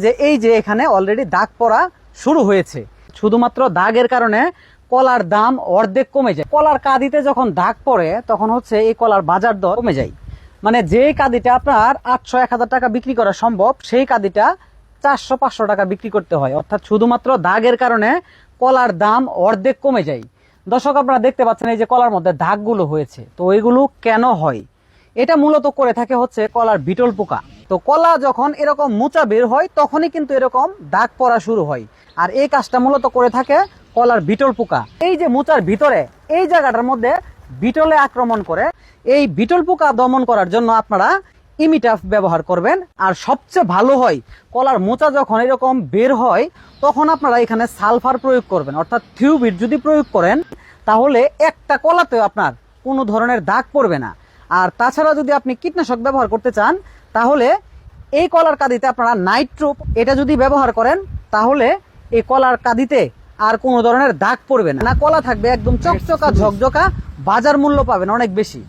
যে এই যে এখানে অলরেডি দাগ পড়া শুরু হয়েছে। শুধুমাত্র দাগের কারণে কলার দাম অর্ধেক কমে যায়। কলার কাঁদিতে যখন দাগ পড়ে তখন হচ্ছে এই কলার বাজার দর কমে যায়। মানে যে কাঁদিটা আপনার 800-1000 টাকা বিক্রি করা সম্ভব, সেই কাঁদিটা 400-500 টাকা বিক্রি করতে হয়। অর্থাৎ শুধুমাত্র দাগের কারণে কলার দাম অর্ধেক কমে যায়। দর্শক, আপনারা দেখতে পাচ্ছেন এই যে কলার মধ্যে দাগগুলো হয়েছে। তো এইগুলো কেন হয়? এটা মূলত করে থাকে হচ্ছে কলার বিটল পোকা। তো কলা যখন এরকম মোচা বের হয় তখনই কিন্তু এরকম দাগ পড়া শুরু হয়। আর এই কাজটা মূলত করে থাকে কলার বিটল পোকা। এই যে মোচার ভিতরে এই জায়গাটার মধ্যে বিটলে আক্রমণ করে। এই বিটল পোকা দমন করার জন্য আপনারা ইমিটাফ ব্যবহার করবেন। আর সবচেয়ে ভালো হয়, কলার মোচা যখন এরকম বের হয় তখন আপনারা এখানে সালফার প্রয়োগ করবেন। অর্থাৎ থিওবিট যদি প্রয়োগ করেন তাহলে একটা কলাতেও আপনার কোনো ধরনের দাগ পড়বে না। আর তাছাড়া যদি আপনি কীটনাশক ব্যবহার করতে চান তাহলে এই কলার কাঁদিতে আপনারা নাইট্রোপ এটা যদি ব্যবহার করেন তাহলে এই কলার কাঁদিতে আর কোনো ধরনের দাগ পড়বে না। কলা থাকবে একদম চকচকা ঝকঝকা, বাজার মূল্য পাবেন অনেক বেশি।